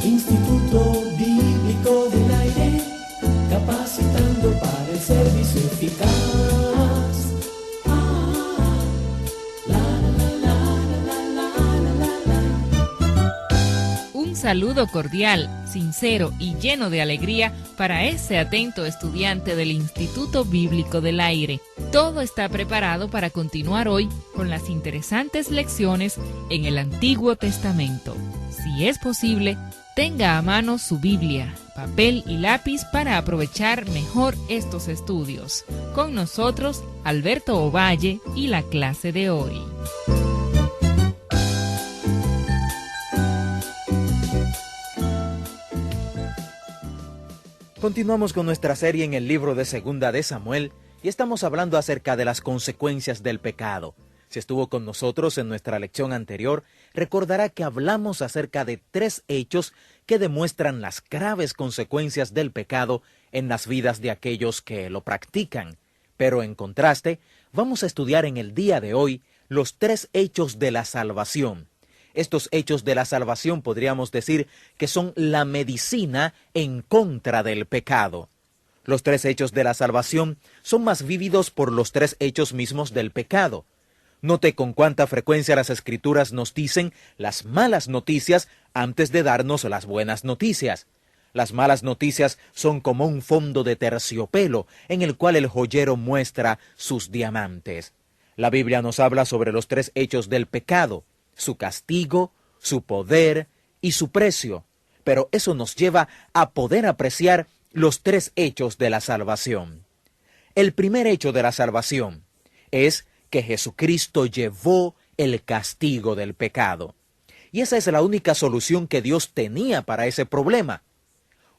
Instituto Bíblico del Aire, capacitando para el servicio eficaz. Un saludo cordial, sincero y lleno de alegría para ese atento estudiante del Instituto Bíblico del Aire. Todo está preparado para continuar hoy con las interesantes lecciones en el Antiguo Testamento. Si es posible, tenga a mano su Biblia, papel y lápiz para aprovechar mejor estos estudios. Con nosotros, Alberto Ovalle y la clase de hoy. Continuamos con nuestra serie en el libro de Segunda de Samuel y estamos hablando acerca de las consecuencias del pecado. Si estuvo con nosotros en nuestra lección anterior, recordará que hablamos acerca de 3 hechos que demuestran las graves consecuencias del pecado en las vidas de aquellos que lo practican. Pero en contraste, vamos a estudiar en el día de hoy los 3 hechos de la salvación. Estos hechos de la salvación podríamos decir que son la medicina en contra del pecado. Los 3 hechos de la salvación son más vívidos por los 3 hechos mismos del pecado. Note con cuánta frecuencia las Escrituras nos dicen las malas noticias antes de darnos las buenas noticias. Las malas noticias son como un fondo de terciopelo en el cual el joyero muestra sus diamantes. La Biblia nos habla sobre los 3 hechos del pecado, su castigo, su poder y su precio. Pero eso nos lleva a poder apreciar los 3 hechos de la salvación. El primer hecho de la salvación es que Jesucristo llevó el castigo del pecado. Y esa es la única solución que Dios tenía para ese problema.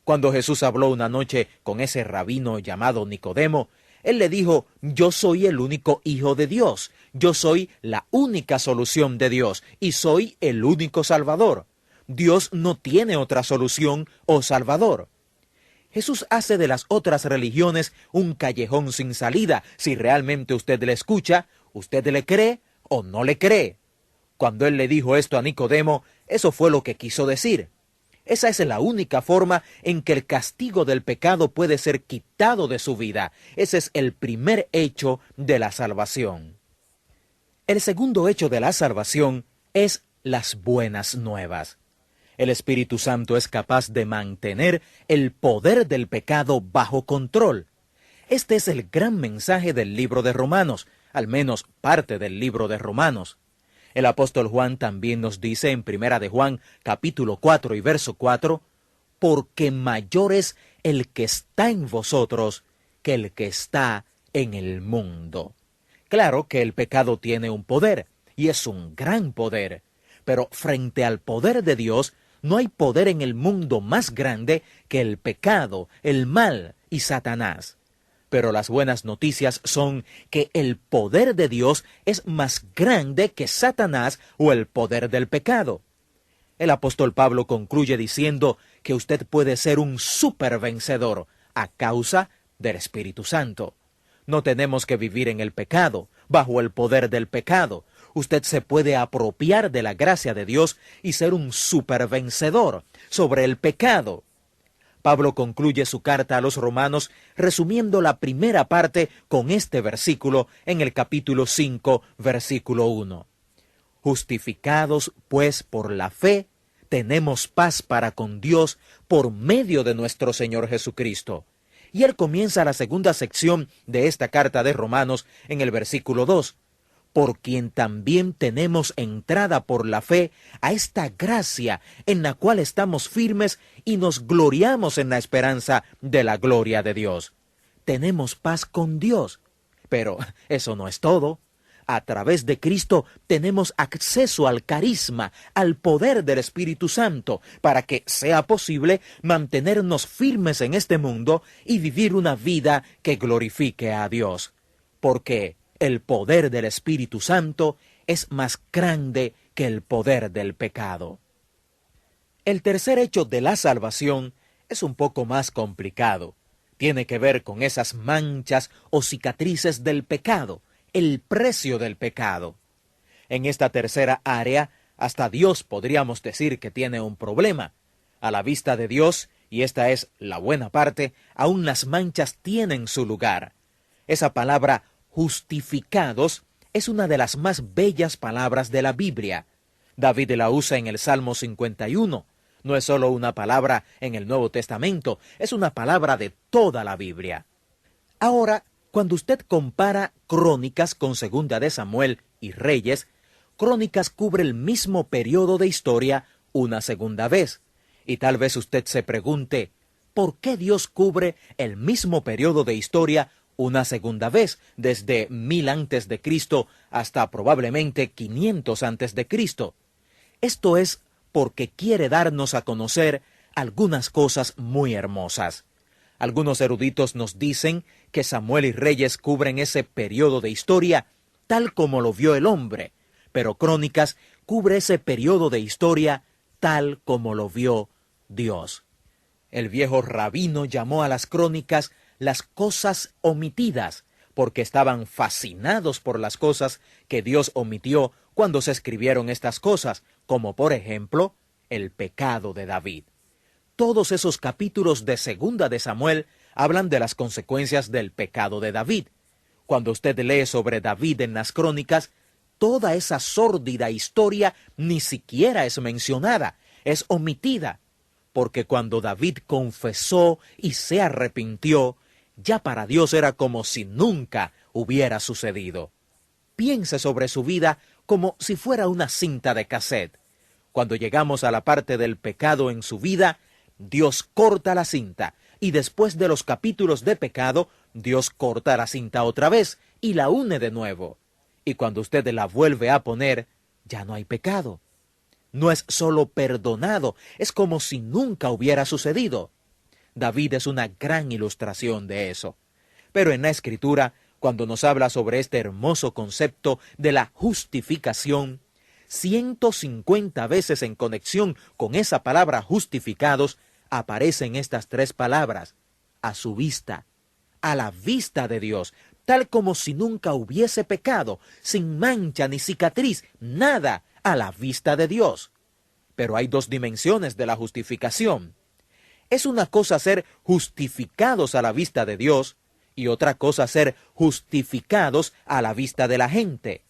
Cuando Jesús habló una noche con ese rabino llamado Nicodemo, él le dijo: yo soy el único Hijo de Dios, yo soy la única solución de Dios y soy el único Salvador. Dios no tiene otra solución o Salvador. Jesús hace de las otras religiones un callejón sin salida. Si realmente usted le escucha, usted le cree o no le cree. Cuando él le dijo esto a Nicodemo, eso fue lo que quiso decir. Esa es la única forma en que el castigo del pecado puede ser quitado de su vida. Ese es el primer hecho de la salvación. El segundo hecho de la salvación es las buenas nuevas. El Espíritu Santo es capaz de mantener el poder del pecado bajo control. Este es el gran mensaje del libro de Romanos, al menos parte del libro de Romanos. El apóstol Juan también nos dice en Primera de Juan, capítulo 4 y verso 4, porque mayor es el que está en vosotros que el que está en el mundo. Claro que el pecado tiene un poder, y es un gran poder, pero frente al poder de Dios, no hay poder en el mundo más grande que el pecado, el mal y Satanás. Pero las buenas noticias son que el poder de Dios es más grande que Satanás o el poder del pecado. El apóstol Pablo concluye diciendo que usted puede ser un supervencedor a causa del Espíritu Santo. No tenemos que vivir en el pecado, bajo el poder del pecado. Usted se puede apropiar de la gracia de Dios y ser un supervencedor sobre el pecado. Pablo concluye su carta a los romanos resumiendo la primera parte con este versículo en el capítulo 5, versículo 1. Justificados, pues, por la fe, tenemos paz para con Dios por medio de nuestro Señor Jesucristo. Y él comienza la segunda sección de esta carta de Romanos en el versículo 2. Por quien también tenemos entrada por la fe a esta gracia en la cual estamos firmes y nos gloriamos en la esperanza de la gloria de Dios. Tenemos paz con Dios. Pero eso no es todo. A través de Cristo tenemos acceso al carisma, al poder del Espíritu Santo, para que sea posible mantenernos firmes en este mundo y vivir una vida que glorifique a Dios. Porque el poder del Espíritu Santo es más grande que el poder del pecado. El tercer hecho de la salvación es un poco más complicado. Tiene que ver con esas manchas o cicatrices del pecado, el precio del pecado. En esta tercera área, hasta Dios podríamos decir que tiene un problema. A la vista de Dios, y esta es la buena parte, aún las manchas tienen su lugar. Esa palabra justificados es una de las más bellas palabras de la Biblia. David la usa en el Salmo 51. No es solo una palabra en el Nuevo Testamento, es una palabra de toda la Biblia. Ahora, cuando usted compara Crónicas con Segunda de Samuel y Reyes, Crónicas cubre el mismo periodo de historia una segunda vez. Y tal vez usted se pregunte, ¿por qué Dios cubre el mismo periodo de historia una segunda vez, desde 1000 antes de Cristo hasta probablemente 500 antes de Cristo? Esto es porque quiere darnos a conocer algunas cosas muy hermosas. Algunos eruditos nos dicen que Samuel y Reyes cubren ese periodo de historia tal como lo vio el hombre, pero Crónicas cubre ese periodo de historia tal como lo vio Dios. El viejo rabino llamó a las Crónicas las cosas omitidas, porque estaban fascinados por las cosas que Dios omitió cuando se escribieron estas cosas, como por ejemplo, el pecado de David. Todos esos capítulos de Segunda de Samuel hablan de las consecuencias del pecado de David. Cuando usted lee sobre David en las Crónicas, toda esa sórdida historia ni siquiera es mencionada, es omitida, porque cuando David confesó y se arrepintió, ya para Dios era como si nunca hubiera sucedido. Piense sobre su vida como si fuera una cinta de cassette. Cuando llegamos a la parte del pecado en su vida, Dios corta la cinta, y después de los capítulos de pecado, Dios corta la cinta otra vez y la une de nuevo. Y cuando usted la vuelve a poner, ya no hay pecado. No es solo perdonado, es como si nunca hubiera sucedido. David es una gran ilustración de eso. Pero en la Escritura, cuando nos habla sobre este hermoso concepto de la justificación, 150 veces en conexión con esa palabra justificados, aparecen estas tres palabras: a su vista, a la vista de Dios, tal como si nunca hubiese pecado, sin mancha ni cicatriz, nada, a la vista de Dios. Pero hay dos dimensiones de la justificación. Es una cosa ser justificados a la vista de Dios y otra cosa ser justificados a la vista de la gente.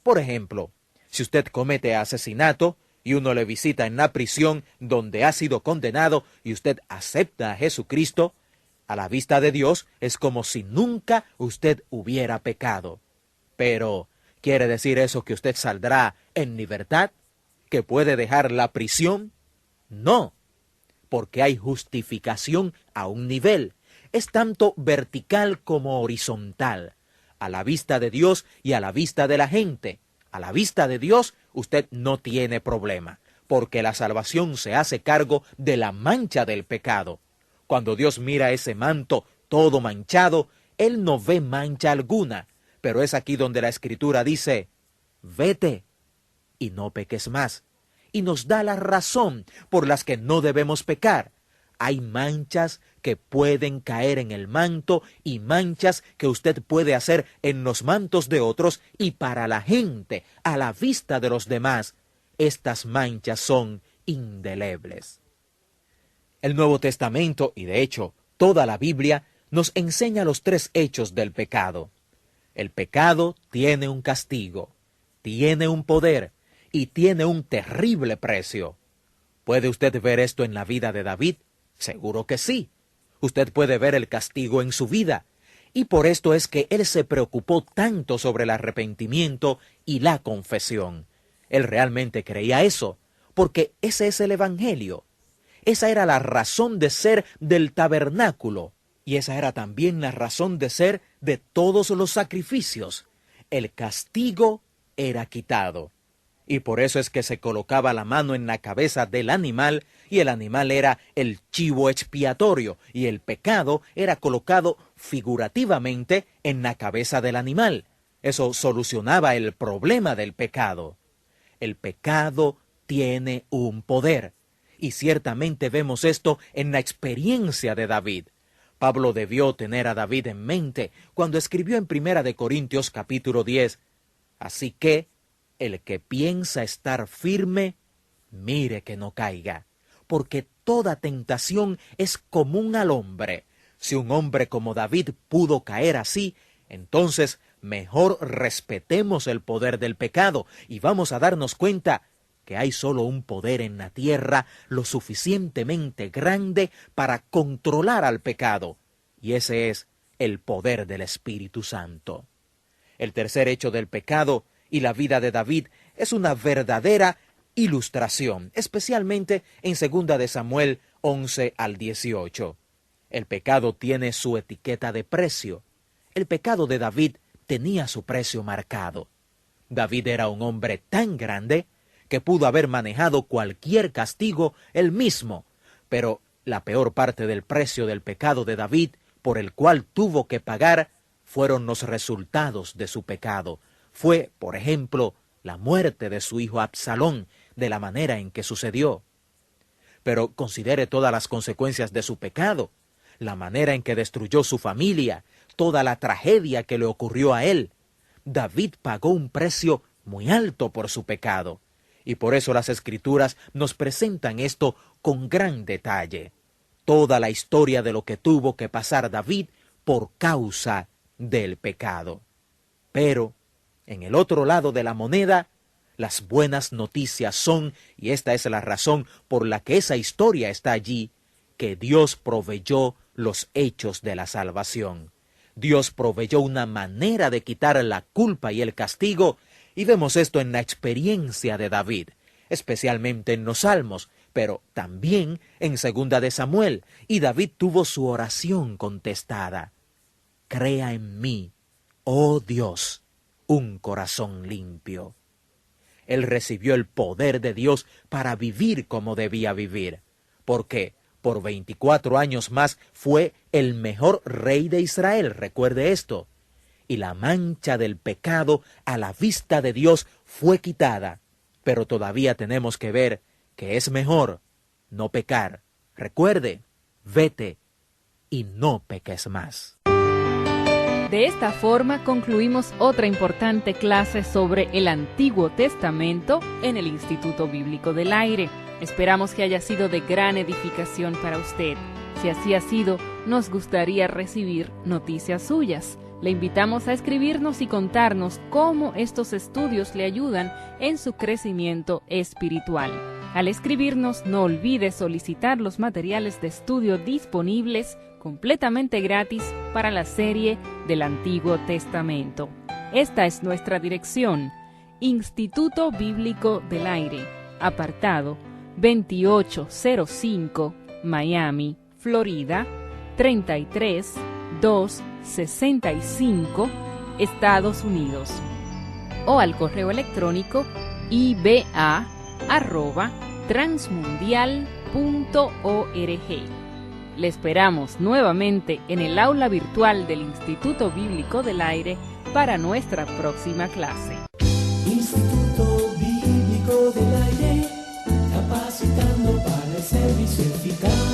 Por ejemplo, si usted comete asesinato y uno le visita en la prisión donde ha sido condenado y usted acepta a Jesucristo, a la vista de Dios es como si nunca usted hubiera pecado. Pero, ¿quiere decir eso que usted saldrá en libertad? ¿Que puede dejar la prisión? No, porque hay justificación a un nivel. Es tanto vertical como horizontal, a la vista de Dios y a la vista de la gente. A la vista de Dios, usted no tiene problema, porque la salvación se hace cargo de la mancha del pecado. Cuando Dios mira ese manto todo manchado, Él no ve mancha alguna, pero es aquí donde la Escritura dice: vete y no peques más. Y nos da la razón por las que no debemos pecar. Hay manchas que pueden caer en el manto y manchas que usted puede hacer en los mantos de otros, y para la gente, a la vista de los demás, estas manchas son indelebles. El Nuevo Testamento, y de hecho toda la Biblia, nos enseña los tres hechos del pecado. El pecado tiene un castigo, tiene un poder y tiene un terrible precio. ¿Puede usted ver esto en la vida de David? Seguro que sí. Usted puede ver el castigo en su vida. Y por esto es que él se preocupó tanto sobre el arrepentimiento y la confesión. Él realmente creía eso, porque ese es el Evangelio. Esa era la razón de ser del tabernáculo, y esa era también la razón de ser de todos los sacrificios. El castigo era quitado. Y por eso es que se colocaba la mano en la cabeza del animal, y el animal era el chivo expiatorio, y el pecado era colocado figurativamente en la cabeza del animal. Eso solucionaba el problema del pecado. El pecado tiene un poder, y ciertamente vemos esto en la experiencia de David. Pablo debió tener a David en mente cuando escribió en 1 Corintios capítulo 10, así que el que piensa estar firme, mire que no caiga, porque toda tentación es común al hombre. Si un hombre como David pudo caer así, entonces mejor respetemos el poder del pecado y vamos a darnos cuenta que hay solo un poder en la tierra lo suficientemente grande para controlar al pecado, y ese es el poder del Espíritu Santo. El tercer hecho del pecado y la vida de David es una verdadera ilustración, especialmente en 2 de Samuel 11 al 18. El pecado tiene su etiqueta de precio. El pecado de David tenía su precio marcado. David era un hombre tan grande que pudo haber manejado cualquier castigo él mismo, pero la peor parte del precio del pecado de David, por el cual tuvo que pagar, fueron los resultados de su pecado. Fue, por ejemplo, la muerte de su hijo Absalón, de la manera en que sucedió. Pero considere todas las consecuencias de su pecado, la manera en que destruyó su familia, toda la tragedia que le ocurrió a él. David pagó un precio muy alto por su pecado, y por eso las Escrituras nos presentan esto con gran detalle. Toda la historia de lo que tuvo que pasar David por causa del pecado. Pero, en el otro lado de la moneda, las buenas noticias son, y esta es la razón por la que esa historia está allí, que Dios proveyó los hechos de la salvación. Dios proveyó una manera de quitar la culpa y el castigo, y vemos esto en la experiencia de David, especialmente en los Salmos, pero también en 2 de Samuel, y David tuvo su oración contestada. Crea en mí, oh Dios, un corazón limpio. Él recibió el poder de Dios para vivir como debía vivir, porque por 24 años más fue el mejor rey de Israel, recuerde esto, y la mancha del pecado a la vista de Dios fue quitada, pero todavía tenemos que ver que es mejor no pecar. Recuerde, vete y no peques más. De esta forma concluimos otra importante clase sobre el Antiguo Testamento en el Instituto Bíblico del Aire. Esperamos que haya sido de gran edificación para usted. Si así ha sido, nos gustaría recibir noticias suyas. Le invitamos a escribirnos y contarnos cómo estos estudios le ayudan en su crecimiento espiritual. Al escribirnos, no olvide solicitar los materiales de estudio disponibles completamente gratis para la serie del Antiguo Testamento. Esta es nuestra dirección: Instituto Bíblico del Aire, apartado 2805, Miami, Florida, 33265, Estados Unidos. O al correo electrónico iba@transmundial.org. Le esperamos nuevamente en el aula virtual del Instituto Bíblico del Aire para nuestra próxima clase. Instituto Bíblico del Aire, capacitando para el servicio eficaz.